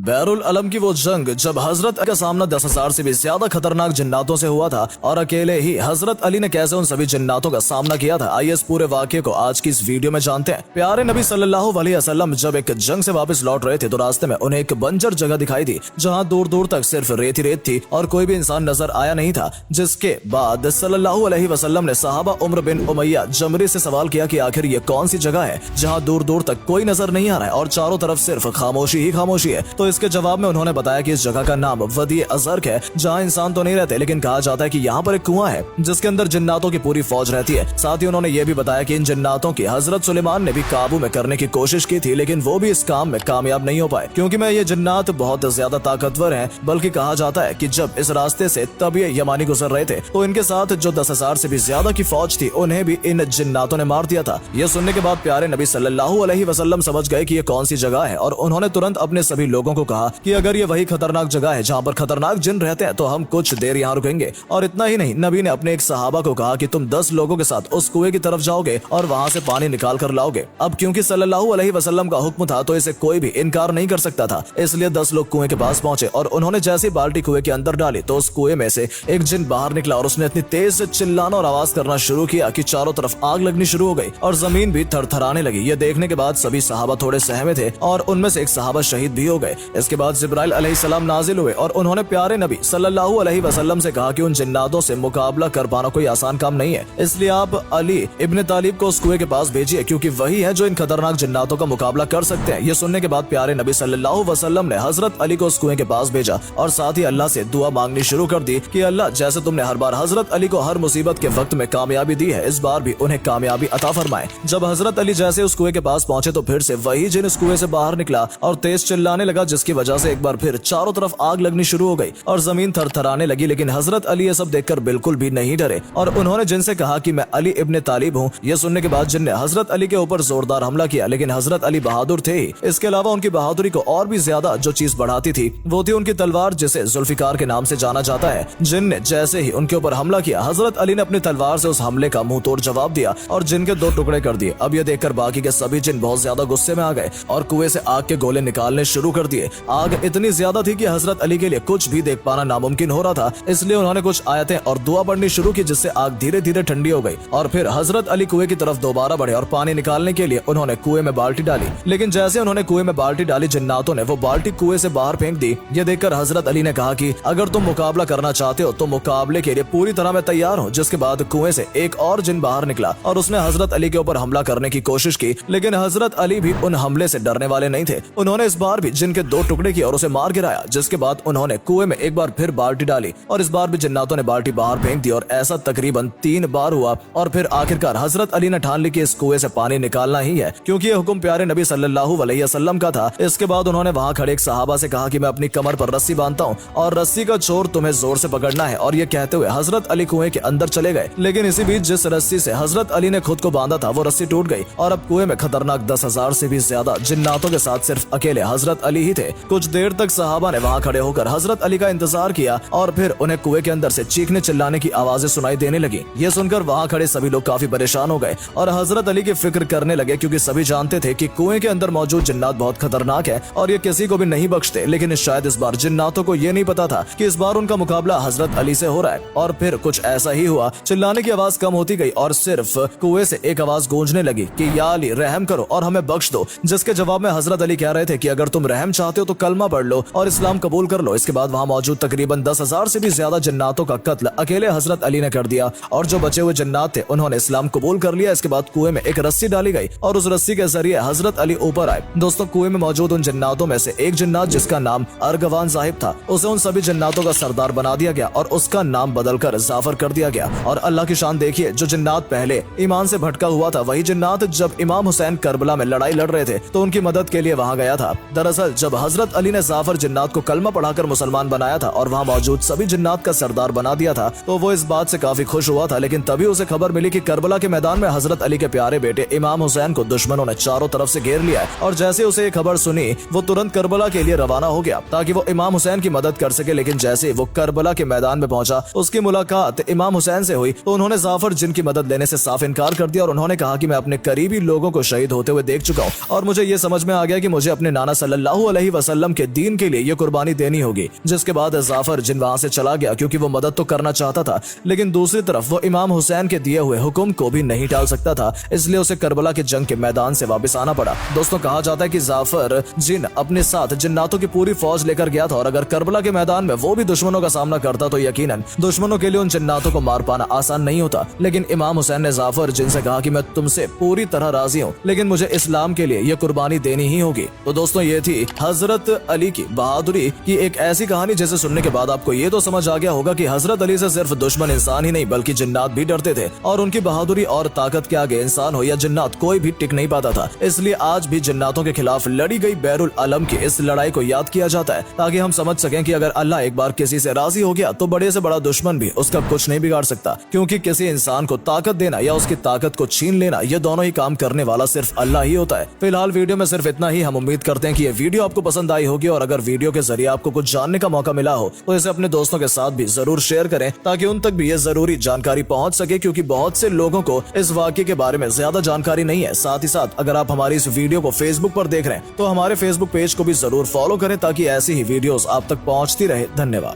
बैरुल अलम की वो जंग जब हजरत का सामना 10,000 से भी ज्यादा खतरनाक जिन्नातों से हुआ था और अकेले ही हजरत अली ने कैसे उन सभी जिन्नातों का सामना किया था। आइए इस पूरे वाक्य को आज की इस वीडियो में जानते हैं। प्यारे नबी सल्लल्लाहु अलैहि वसल्लम जब एक जंग से वापस लौट रहे थे तो रास्ते में उन्हें एक बंजर जगह दिखाई दी जहाँ दूर दूर तक सिर्फ रेत ही रेत थी और कोई भी इंसान नजर आया नहीं था। जिसके बाद सल्लल्लाहु अलैहि वसल्लम ने सहाबा उम्र बिन उमैया जमरी से सवाल किया कि आखिर ये कौन सी जगह है जहाँ दूर दूर तक कोई नजर नहीं आ रहा है और चारों तरफ सिर्फ खामोशी ही खामोशी है। तो इसके जवाब में उन्होंने बताया कि इस जगह का नाम वदी अजर्क है जहाँ इंसान तो नहीं रहते लेकिन कहा जाता है कि यहाँ पर एक कुआं है जिसके अंदर जिन्नातों की पूरी फौज रहती है। साथ ही उन्होंने ये भी बताया कि इन जिन्नातों की हजरत सुलेमान ने भी काबू में करने की कोशिश की थी लेकिन वो भी इस काम में कामयाब नहीं हो पाए क्योंकि मैं ये जिन्नात बहुत ज्यादा ताकतवर हैं। बल्कि कहा जाता है कि जब इस रास्ते से तबी यमानी गुजर रहे थे तो इनके साथ जो 10,000 से भी ज्यादा की फौज थी उन्हें भी इन जिन्नातों ने मार दिया था। यह सुनने के बाद प्यारे नबी सल्लल्लाहु अलैहि वसल्लम समझ गए कि ये कौन सी जगह है और उन्होंने तुरंत अपने सभी लोगों को कहा कि अगर ये वही खतरनाक जगह है जहाँ पर खतरनाक जिन रहते हैं तो हम कुछ देर यहाँ रुकेंगे। और इतना ही नहीं, नबी ने अपने एक सहाबा को कहा कि तुम 10 लोगों के साथ उस कुएं की तरफ जाओगे और वहाँ से पानी निकाल कर लाओगे। अब क्योंकि सल्लल्लाहु अलैहि वसल्लम का हुक्म था तो इसे कोई भी इनकार नहीं कर सकता था, इसलिए 10 लोग कुएं के पास पहुंचे और उन्होंने जैसे बाल्टी कुएं के अंदर डाली तो उस कुएं में से एक जिन बाहर निकला और उसने इतनी तेज से चिल्लाना और आवाज करना शुरू किया कि चारों तरफ आग लगनी शुरू हो गई और जमीन भी थरथराने लगी। ये देखने के बाद सभी सहाबा थोड़े सहमे थे और उनमें से एक सहाबा शहीद भी हो गए। इसके बाद जिब्राइल अलैहिस्सलाम नाजिल हुए और उन्होंने प्यारे नबी सल्लल्लाहु अलैहि वसल्लम से कहा कि उन जिन्नातों से मुकाबला कर पाना कोई आसान काम नहीं है, इसलिए आप अली इब्न तालिब को उस कुएं के पास भेजिए क्योंकि वही है जो इन खतरनाक जिन्नातों का मुकाबला कर सकते हैं। ये सुनने के बाद प्यारे नबी सल्लल्लाहु अलैहि वसल्लम ने हजरत अली को उस कुएं के पास भेजा और साथ ही अल्लाह से दुआ मांगनी शुरू कर दी कि अल्लाह जैसे तुमने हर बार हजरत अली को हर मुसीबत के वक्त में कामयाबी दी है इस बार भी उन्हें कामयाबी अता फरमाए। जब हजरत अली जैसे उस कुएं के पास पहुंचे तो फिर से वही जिन उस कुएं से बाहर निकला और तेज चिल्लाने लगा जिसकी वजह से एक बार फिर चारों तरफ आग लगनी शुरू हो गई और जमीन थरथराने लगी। लेकिन हजरत अली ये सब देखकर बिल्कुल भी नहीं डरे और उन्होंने जिनसे कहा कि मैं अली इब्न तालिब हूँ। यह सुनने के बाद जिन ने हजरत अली के ऊपर जोरदार हमला किया लेकिन हजरत अली बहादुर थे ही। इसके अलावा उनकी बहादुरी को और भी ज्यादा जो चीज बढ़ाती थी वो थी उनकी तलवार जिसे जुल्फिकार के नाम से जाना जाता है। जिन ने जैसे ही उनके ऊपर हमला किया हजरत अली ने अपनी तलवार से उस हमले का मुंह तोड़ जवाब दिया और जिन के 2 टुकड़े कर दिए। अब यह देखकर बाकी के सभी जिन बहुत ज्यादा गुस्से में आ गए और कुएं से आग के गोले निकालने शुरू कर दिए। आग इतनी ज्यादा थी कि हजरत अली के लिए कुछ भी देख पाना नामुमकिन हो रहा था, इसलिए उन्होंने कुछ आयतें और दुआ पढ़नी शुरू की जिससे आग धीरे धीरे ठंडी हो गई। और फिर हजरत अली कुएं की तरफ दोबारा बढ़े और पानी निकालने के लिए उन्होंने कुएं में बाल्टी डाली। लेकिन जैसे उन्होंने कुएं में बाल्टी डाली जिन्नातों ने वो बाल्टी कुएं से बाहर फेंक दी। ये देखकर हजरत अली ने कहा कि अगर तुम मुकाबला करना चाहते हो तो मुकाबले के लिए पूरी तरह मैं तैयार हूँ। जिसके बाद कुएं से एक और जिन बाहर निकला और उसने हजरत अली के ऊपर हमला करने की कोशिश की लेकिन हजरत अली भी उन हमले से डरने वाले नहीं थे। उन्होंने इस बार भी जिन के 2 टुकड़े किए और उसे मार गिराया। जिसके बाद उन्होंने कुएं में एक बार फिर बाल्टी डाली और इस बार भी जिन्नातों ने बाल्टी बाहर फेंक दी और ऐसा तकरीबन 3 बार हुआ और फिर आखिरकार हजरत अली ने ठान ली कि इस कुएं से पानी निकालना ही है क्योंकि ये हुक्म प्यारे नबी सल्लल्लाहु अलैहि वसल्लम का था। इसके बाद उन्होंने वहां खड़े एक सहाबा से कहा कि मैं अपनी कमर पर रस्सी बांधता हूँ और रस्सी का छोर तुम्हें जोर से पकड़ना है। और ये कहते हुए हजरत अली कुएं के अंदर चले गए लेकिन इसी बीच जिस रस्सी से हजरत अली ने खुद को बांधा था वो रस्सी टूट गई और अब कुएं में खतरनाक 10,000 से भी ज्यादा जिन्नातों के साथ सिर्फ अकेले हजरत अली ही थे। कुछ देर तक सहाबा ने वहां खड़े होकर हजरत अली का इंतजार किया और फिर उन्हें कुएं के अंदर से चीखने चिल्लाने की आवाजें सुनाई देने लगी। ये सुनकर वहां खड़े सभी लोग काफी परेशान हो गए और हजरत अली की फिक्र करने लगे क्योंकि सभी जानते थे कि कुएं के अंदर मौजूद जिन्नात बहुत खतरनाक है और ये किसी को भी नहीं बख्शते। लेकिन शायद इस बार जिन्नातों को ये नहीं पता था कि इस बार उनका मुकाबला हजरत अली से हो रहा है। और फिर कुछ ऐसा ही हुआ, चिल्लाने की आवाज कम होती गई और सिर्फ कुएं से एक आवाज गूंजने लगी कि या अली रहम करो और हमें बख्श दो। जिसके जवाब में हजरत अली कह रहे थे कि अगर तुम रहम चाहते हो तो कलमा पढ़ लो और इस्लाम कबूल कर लो। इसके बाद वहां मौजूद तकरीबन 10,000 से भी ज्यादा जिन्नातों का कत्ल अकेले हजरत अली ने कर दिया और जो बचे हुए जिन्नात थे उन्होंने इस्लाम कबूल कर लिया। इसके बाद कुएं में एक रस्सी डाली गई और उस रस्सी के जरिए हजरत अली ऊपर आए। दोस्तों, कुएं में मौजूद उन जिन्नातों में से एक जिन्नात जिसका नाम अर्गवान साहिब था उसे उन सभी जिन्नातों का सरदार बना दिया गया और उसका नाम बदलकर जाफर कर दिया गया। और अल्लाह की शान देखिए, जो जिन्नात पहले ईमान से भटका हुआ था वही जिन्नात जब इमाम हुसैन करबला में लड़ाई लड़ रहे थे तो उनकी मदद के लिए वहां गया था। दरअसल जब हजरत अली ने जाफर जिन्नात को कलमा पढ़ाकर मुसलमान बनाया था और वहां मौजूद सभी जिन्नात का सरदार बना दिया था तो वो इस बात से काफी खुश हुआ था। लेकिन तभी उसे खबर मिली कि करबला के मैदान में हजरत अली के प्यारे बेटे इमाम हुसैन को दुश्मनों ने चारों तरफ से घेर लिया है। और जैसे उसे ये खबर सुनी वो तुरंत करबला के लिए रवाना हो गया ताकि वो इमाम हुसैन की मदद कर सके। लेकिन जैसे वो करबला के मैदान में पहुंचा उसकी मुलाकात इमाम हुसैन से हुई तो उन्होंने जाफर जिन की मदद लेने से साफ इनकार कर दिया और उन्होंने कहा कि मैं अपने करीबी लोगों को शहीद होते हुए देख चुका हूँ और मुझे ये समझ में आ गया कि मुझे अपने नाना सल्लल्लाहु अलैहि वसल्लम के दीन के लिए ये कुर्बानी देनी होगी। जिसके बाद जाफर जिन वहां से चला गया क्योंकि वो मदद तो करना चाहता था, लेकिन दूसरी तरफ वो इमाम हुसैन के दिए हुए हुक्म को भी नहीं टाल सकता था, इसलिए उसे करबला के जंग के मैदान से वापस आना पड़ा। दोस्तों कहा जाता है कि जाफर जिन अपने साथ जिन्नातों की पूरी फौज लेकर गया था और अगर करबला के मैदान में वो भी दुश्मनों का सामना करता तो यकीनन दुश्मनों के लिए उन जिन्नातों को मार पाना आसान नहीं होता। लेकिन इमाम हुसैन ने जाफर जिन से कहा कि मैं तुमसे पूरी तरह राजी हूँ, लेकिन मुझे इस्लाम के लिए ये कुर्बानी देनी ही होगी। तो दोस्तों ये थी हजरत अली की बहादुरी की एक ऐसी कहानी जिसे सुनने के बाद आपको ये तो समझ आ गया होगा कि हजरत अली से सिर्फ दुश्मन इंसान ही नहीं बल्कि जिन्नात भी डरते थे और उनकी बहादुरी और ताकत के आगे इंसान हो या जिन्नात कोई भी टिक नहीं पाता था। इसलिए आज भी जिन्नातों के खिलाफ लड़ी गई बैरुल अलम की इस लड़ाई को याद किया जाता है ताकि हम समझ सकें कि अगर अल्लाह एक बार किसी से राजी हो गया तो बड़े से बड़ा दुश्मन भी उसका कुछ नहीं बिगाड़ सकता, क्योंकि किसी इंसान को ताकत देना या उसकी ताकत को छीन लेना ये दोनों ही काम करने वाला सिर्फ अल्लाह ही होता है। फिलहाल वीडियो में सिर्फ इतना ही। हम उम्मीद करते हैं कि ये वीडियो आपको पसंद आई होगी और अगर वीडियो के जरिए आपको कुछ जानने का मौका मिला हो तो इसे अपने दोस्तों के साथ भी जरूर शेयर करें ताकि उन तक भी ये जरूरी जानकारी पहुंच सके, क्योंकि बहुत से लोगों को इस वाकये के बारे में ज्यादा जानकारी नहीं है। साथ ही साथ अगर आप हमारी इस वीडियो को फेसबुक पर देख रहे हैं तो हमारे फेसबुक पेज को भी जरूर फॉलो करें ताकि ऐसी ही वीडियोस आप तक पहुंचती रहे। धन्यवाद।